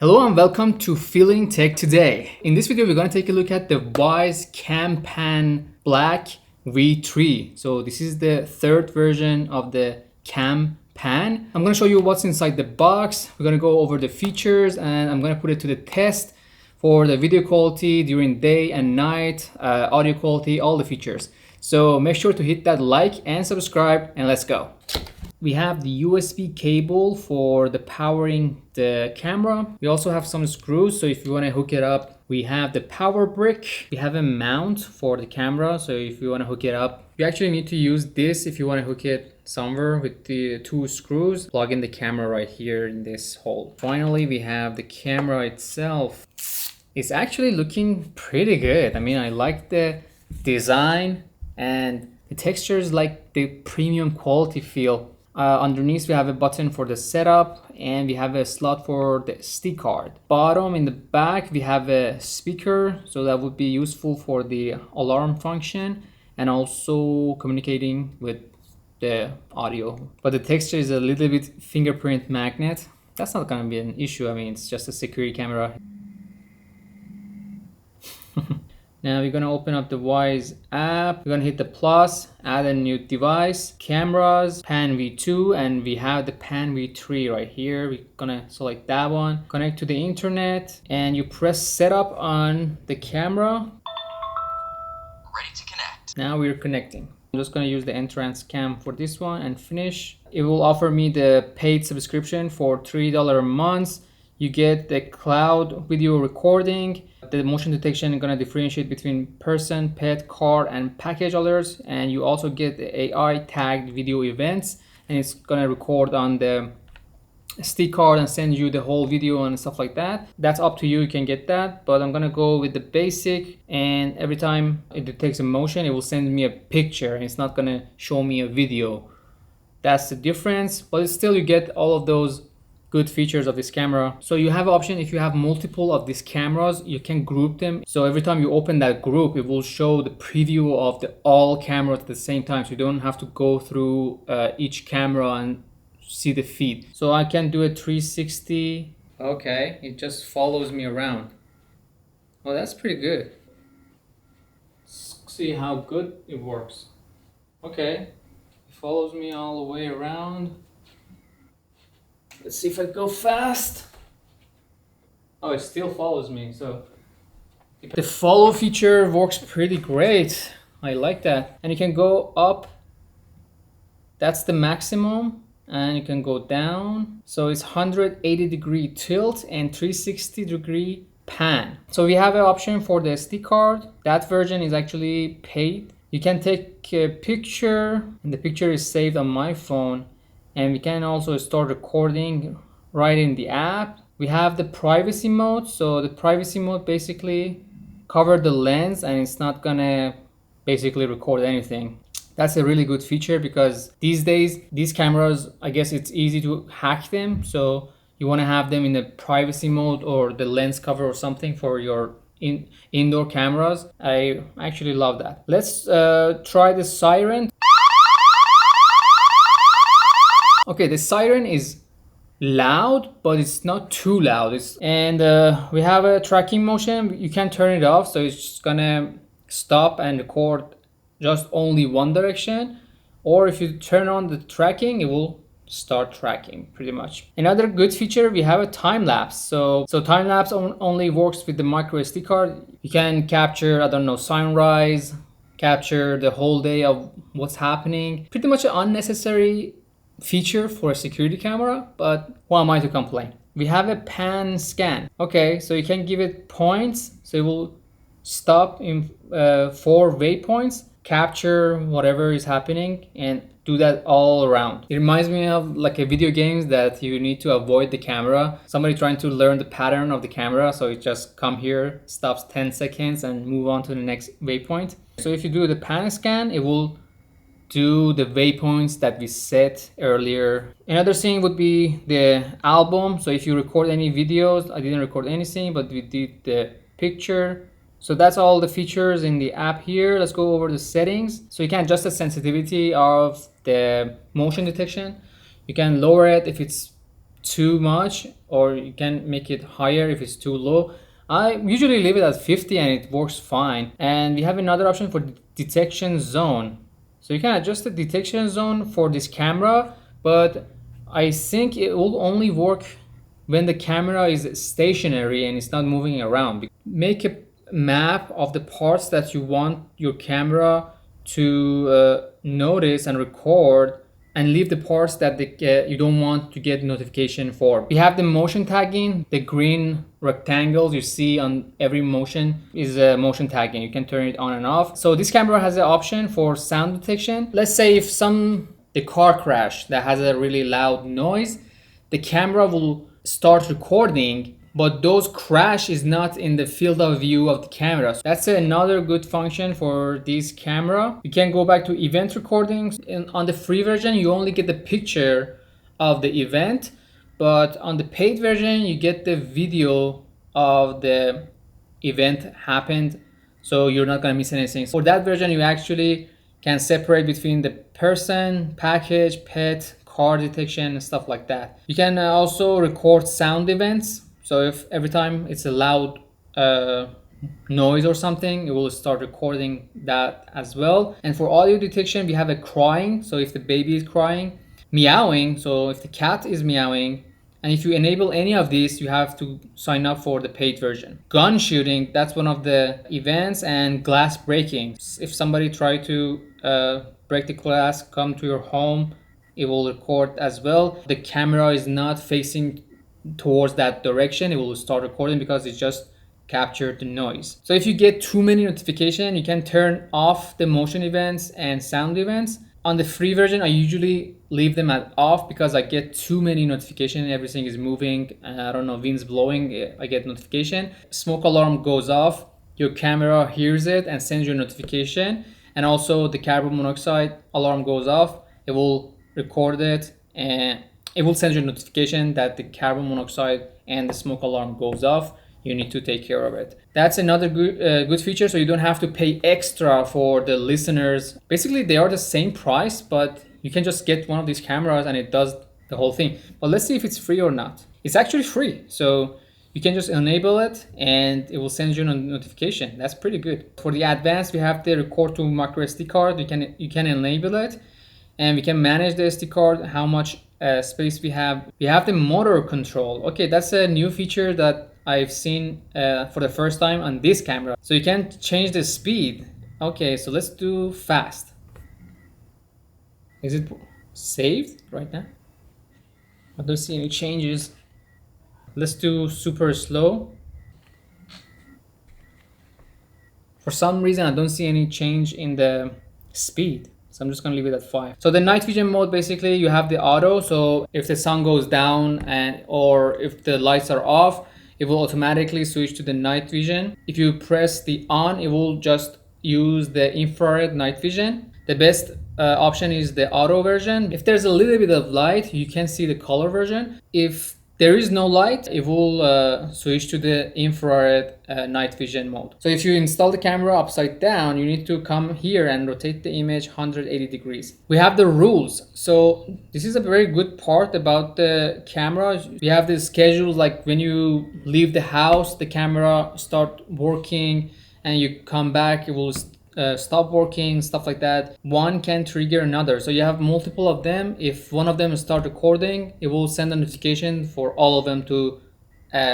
Hello and welcome to Feeling Tech Today. In this video, we're going to take a look at the Wyze CamPan Black V3. So this is the third version of the CamPan. I'm going to show you what's inside the box. We're going to go over the features and I'm going to put it to the test for the video quality during day and night, audio quality, all the features. So make sure to hit that like and subscribe and let's go. We have the USB cable for the powering the camera. We also have some screws, so if you want to hook it up, we have the power brick. We have a mount for the camera, so if you want to hook it up, you actually need to use this if you want to hook it somewhere with the two screws. Plug in the camera right here in this hole. Finally, we have the camera itself. It's actually looking pretty good. I mean, I like the design and the texture is like the premium quality feel. Underneath we have a button for the setup and we have a slot for the SD card. Bottom in the back we have a speaker, so that would be useful for the alarm function and also communicating with the audio. But the texture is a little bit fingerprint magnet. That's not gonna be an issue. I mean, it's just a security camera. Now we're gonna open up the Wyze app. We're gonna hit the plus, add a new device, cameras, Pan V2, and we have the Pan V3 right here. We're gonna select that one. Connect to the internet, and you press setup on the camera. Ready to connect. Now we're connecting. I'm just gonna use the entrance cam for this one and finish. It will offer me the paid subscription for $3 a month. You get the cloud video recording. The motion detection is going to differentiate between person, pet, car, and package alerts. And you also get the AI tagged video events. And it's going to record on the SD card and send you the whole video and stuff like that. That's up to you. You can get that. But I'm going to go with the basic. And every time it detects a motion, it will send me a picture. And it's not going to show me a video. That's the difference. But still, you get all of those good features of this camera. So you have an option, if you have multiple of these cameras, you can group them. So every time you open that group, it will show the preview of the all cameras at the same time. So you don't have to go through each camera and see the feed. So I can do a 360. Okay, it just follows me around. Oh, that's pretty good. Let's see how good it works. Okay, it follows me all the way around. Let's see if I go fast. Oh, it still follows me. So the follow feature works pretty great. I like that. And you can go up. That's the maximum. And you can go down. So it's 180-degree tilt and 360-degree pan. So we have an option for the SD card. That version is actually paid. You can take a picture and the picture is saved on my phone. And we can also start recording right in the app. We have the privacy mode. So the privacy mode basically covers the lens and it's not gonna basically record anything. That's a really good feature because these days, these cameras, I guess it's easy to hack them. So you wanna have them in the privacy mode or the lens cover or something for your indoor cameras. I actually love that. Let's try the siren. Okay, the siren is loud, but it's not too loud. We have a tracking motion. You can turn it off, so it's just gonna stop and record just only one direction. Or if you turn on the tracking, it will start tracking pretty much. Another good feature, we have a time lapse. So time lapse only works with the micro SD card. You can capture, I don't know, sunrise, capture the whole day of what's happening. Pretty much an unnecessary feature for a security camera, but who am I to complain? We have a pan scan. Okay, so you can give it points, so it will stop in 4 waypoints, capture whatever is happening and do that all around. It reminds me of like a video games that you need to avoid the camera. Somebody trying to learn the pattern of the camera, so it just come here, stops 10 seconds and move on to the next waypoint. So if you do the pan scan, it will do the waypoints that we set earlier. Another thing would be the album. So if you record any videos, I didn't record anything, but we did the picture. So that's all the features in the app here. Let's go over the settings. So you can adjust the sensitivity of the motion detection. You can lower it if it's too much, or you can make it higher if it's too low. I usually leave it at 50 and it works fine. And we have another option for detection zone. So you can adjust the detection zone for this camera, but I think it will only work when the camera is stationary and it's not moving around. Make a map of the parts that you want your camera to notice and record, and leave the parts that you don't want to get notification for. We have the motion tagging. The green rectangles you see on every motion is motion tagging. You can turn it on and off. So this camera has an option for sound detection. Let's say if the car crash that has a really loud noise, the camera will start recording, but those crash is not in the field of view of the camera. So that's another good function for this camera. You can go back to event recordings. On the free version, you only get the picture of the event, but on the paid version, you get the video of the event happened, so you're not gonna miss anything. For that version, you actually can separate between the person, package, pet, car detection, and stuff like that. You can also record sound events. So if every time it's a loud noise or something, it will start recording that as well. And for audio detection, we have a crying. So if the baby is crying, meowing. So if the cat is meowing, and if you enable any of these, you have to sign up for the paid version. Gun shooting, that's one of the events, and glass breaking. If somebody try to break the glass, come to your home, it will record as well. The camera is not facing towards that direction, it will start recording because it just captured the noise. So if you get too many notifications, you can turn off the motion events and sound events. On the free version, I usually leave them at off because I get too many notifications. Everything is moving, I don't know, wind's blowing, I get notification. Smoke alarm goes off, your camera hears it and sends you a notification. And also the carbon monoxide alarm goes off, it will record it and it will send you a notification that the carbon monoxide and the smoke alarm goes off. You need to take care of it. That's another good feature, so you don't have to pay extra for the listeners. Basically, they are the same price, but you can just get one of these cameras and it does the whole thing. But let's see if it's free or not. It's actually free, so you can just enable it and it will send you a notification. That's pretty good. For the advanced, we have the record to micro SD card. You can enable it, and we can manage the SD card, how much space we have. We have the motor control. Okay, that's a new feature that I've seen for the first time on this camera. So you can change the speed. Okay, so let's do fast. Is it saved right now? I don't see any changes. Let's do super slow. For some reason, I don't see any change in the speed. So I'm just gonna leave it at 5. So the night vision mode, basically you have the auto. So if the sun goes down or if the lights are off, it will automatically switch to the night vision. If you press the on, it will just use the infrared night vision. The best option is the auto version. If there's a little bit of light, you can see the color version. If there is no light, it will switch to the infrared night vision mode. So if you install the camera upside down, you need to come here and rotate the image 180 degrees. We have the rules. So this is a very good part about the camera. We have the schedule, like when you leave the house, the camera start working, and you come back, it will stop working, stuff like that. One can trigger another, so you have multiple of them. If one of them start recording, it will send a notification for all of them to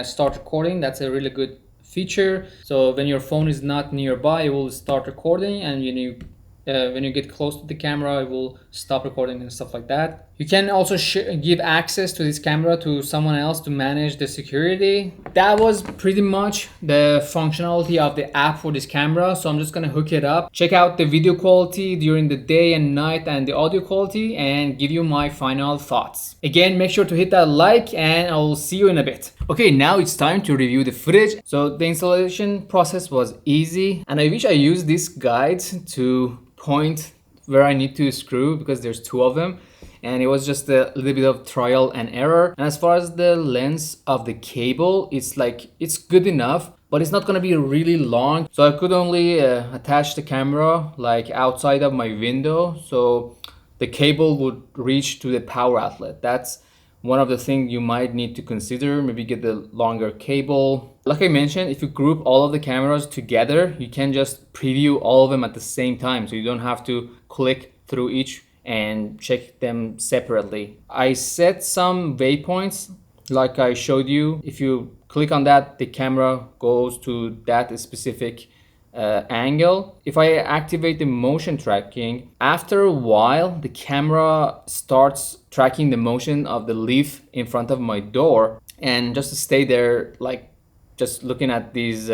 start recording. That's a really good feature. So when your phone is not nearby, it will start recording, and when you get close to the camera, it will stop recording and stuff like that. You can also give access to this camera to someone else to manage the security. That was pretty much the functionality of the app for this camera. So I'm just gonna hook it up, check out the video quality during the day and night and the audio quality, and give you my final thoughts. Again, make sure to hit that like, and I will see you in a bit. Okay, now it's time to review the footage. So the installation process was easy, and I wish I used this guide to point where I need to screw, because there's 2 of them, and it was just a little bit of trial and error. And as far as the length of the cable, it's good enough, but it's not gonna be really long. So I could only attach the camera like outside of my window, so the cable would reach to the power outlet. That's one of the things you might need to consider. Maybe get the longer cable. Like I mentioned, if you group all of the cameras together, you can just preview all of them at the same time, so you don't have to click through each and check them separately. I set some waypoints like I showed you. If you click on that, the camera goes to that specific angle. If I activate the motion tracking, after a while the camera starts tracking the motion of the leaf in front of my door, and just to stay there, like just looking at these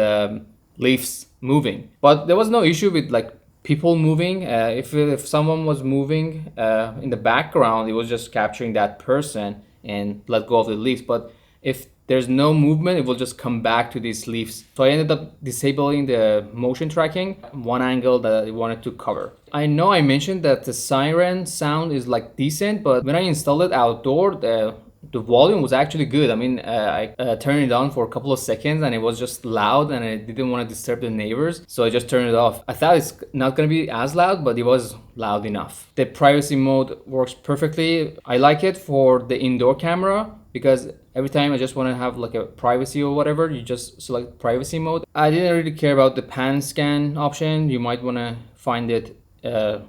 leaves moving. But there was no issue with like people moving. If someone was moving in the background, it was just capturing that person and let go of the leaves. But if there's no movement, it will just come back to these leaves. So I ended up disabling the motion tracking, one angle that I wanted to cover. I know I mentioned that the siren sound is like decent, but when I installed it outdoor, the volume was actually good. I mean, I turned it on for a couple of seconds and it was just loud, and I didn't want to disturb the neighbors, so I just turned it off. I thought it's not going to be as loud, but it was loud enough. The privacy mode works perfectly. I like it for the indoor camera because every time I just want to have like a privacy or whatever, you just select privacy mode. I didn't really care about the pan scan option. You might want to find it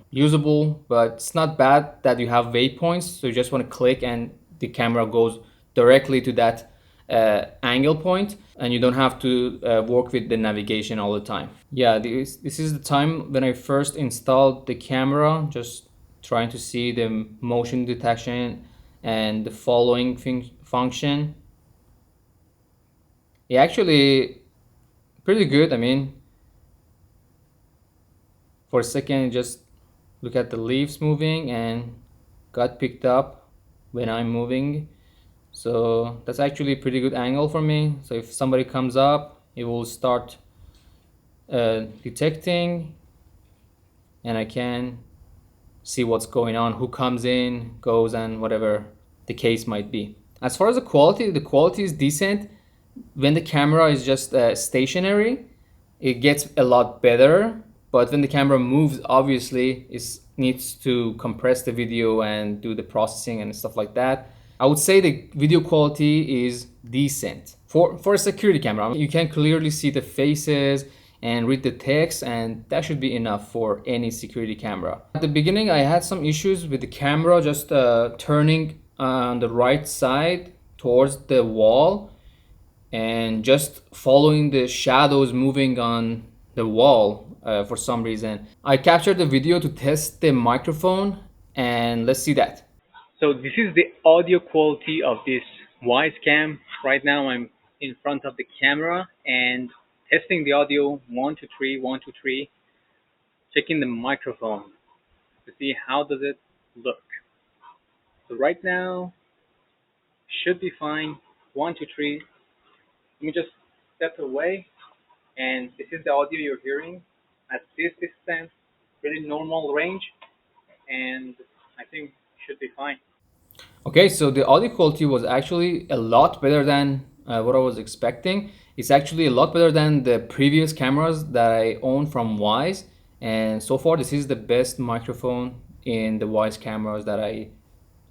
usable, but it's not bad that you have waypoints, so you just want to click and the camera goes directly to that angle point, and you don't have to work with the navigation all the time. Yeah, this is the time when I first installed the camera, just trying to see the motion detection and the following function. Yeah, actually pretty good. I mean, for a second just look at the leaves moving and got picked up when I'm moving, so that's actually a pretty good angle for me. So if somebody comes up, it will start detecting, and I can see what's going on, who comes in, goes, and whatever the case might be. As far as the quality is decent. When the camera is just stationary, it gets a lot better, but when the camera moves, obviously it needs to compress the video and do the processing and stuff like that. I would say the video quality is decent for a security camera. I mean, you can clearly see the faces and read the text, and that should be enough for any security camera. At the beginning I had some issues with the camera just turning on the right side towards the wall and just following the shadows moving on the wall for some reason. I captured the video to test the microphone, and let's see that. So this is the audio quality of this Wise Cam. Right now I'm in front of the camera and testing the audio 1 2 3 1 2 3, checking the microphone to see how does it look. So right now should be fine. 1 2 3. Let me just step away, and this is the audio you're hearing at this distance, really normal range, and I think should be fine. Okay, so the audio quality was actually a lot better than what I was expecting. It's actually a lot better than the previous cameras that I owned from Wise, and so far this is the best microphone in the Wise cameras that I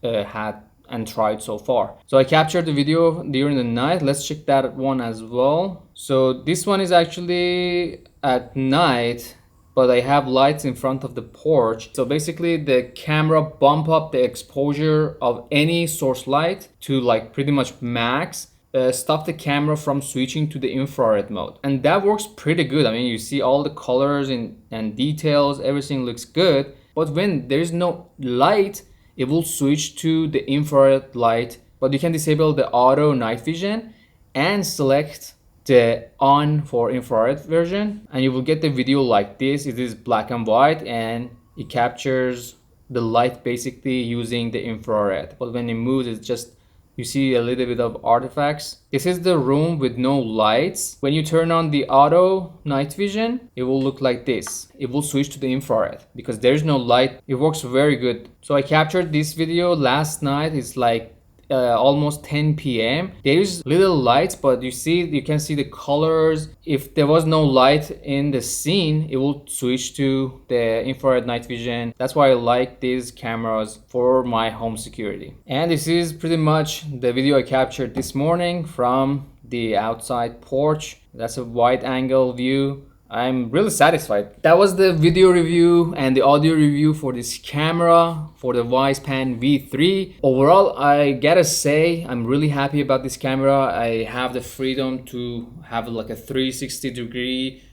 had and tried so far. So I captured the video during the night. Let's check that one as well. So this one is actually at night, but I have lights in front of the porch. So basically the camera bump up the exposure of any source light to like pretty much max, stop the camera from switching to the infrared mode, and that works pretty good. I mean, you see all the colors and details, everything looks good, but when there's no light, it will switch to the infrared light. But you can disable the auto night vision and select the on for infrared version, and you will get the video like this. It is black and white, and it captures the light basically using the infrared, but when it moves, it's just you see a little bit of artifacts. This is the room with no lights. When you turn on the auto night vision, it will look like this. It will switch to the infrared because there's no light. It works very good. So I captured this video last night. It's like almost 10 p.m. There is little lights, but you can see the colors. If there was no light in the scene, it will switch to the infrared night vision. That's why I like these cameras for my home security. And this is pretty much the video I captured this morning from the outside porch. That's a wide angle view. I'm really satisfied. That was the video review and the audio review for this camera, for the Wisepan V3. Overall, I gotta say, I'm really happy about this camera. I have the freedom to have like a 360 degree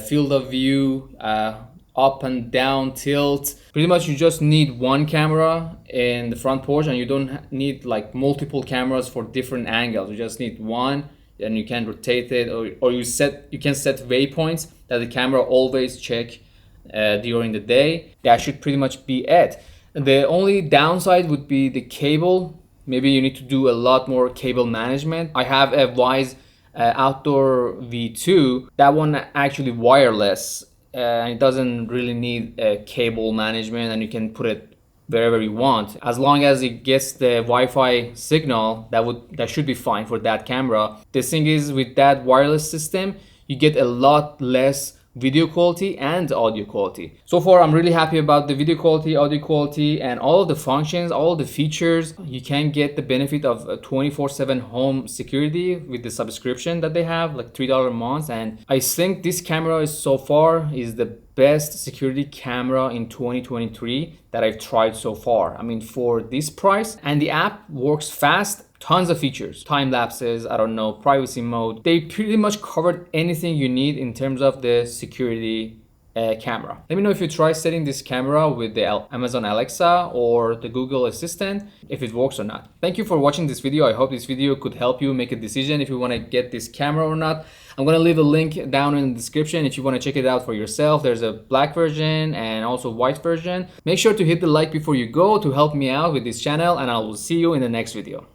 field of view, up and down tilt. Pretty much you just need one camera in the front porch, and you don't need like multiple cameras for different angles. You just need one, and you can rotate it, or you can set waypoints that the camera always check during the day. That should pretty much be it. The only downside would be the cable. Maybe you need to do a lot more cable management. I have a Wyze Outdoor V2. That one actually wireless, and it doesn't really need cable management, and you can put it wherever you want. As long as it gets the Wi-Fi signal, that should be fine for that camera. The thing is, with that wireless system, you get a lot less video quality and audio quality. So far, I'm really happy about the video quality, audio quality, and all of the functions, all of the features. You can get the benefit of 24/7 home security with the subscription that they have, like $3 a month. And I think this camera is so far is the best security camera in 2023 that I've tried so far. I mean, for this price, and the app works fast. Tons of features, time lapses, I don't know, privacy mode. They pretty much covered anything you need in terms of the security camera. Let me know if you try setting this camera with the Amazon Alexa or the Google Assistant, if it works or not. Thank you for watching this video. I hope this video could help you make a decision if you want to get this camera or not. I'm going to leave a link down in the description if you want to check it out for yourself. There's a black version and also white version. Make sure to hit the like before you go to help me out with this channel, and I will see you in the next video.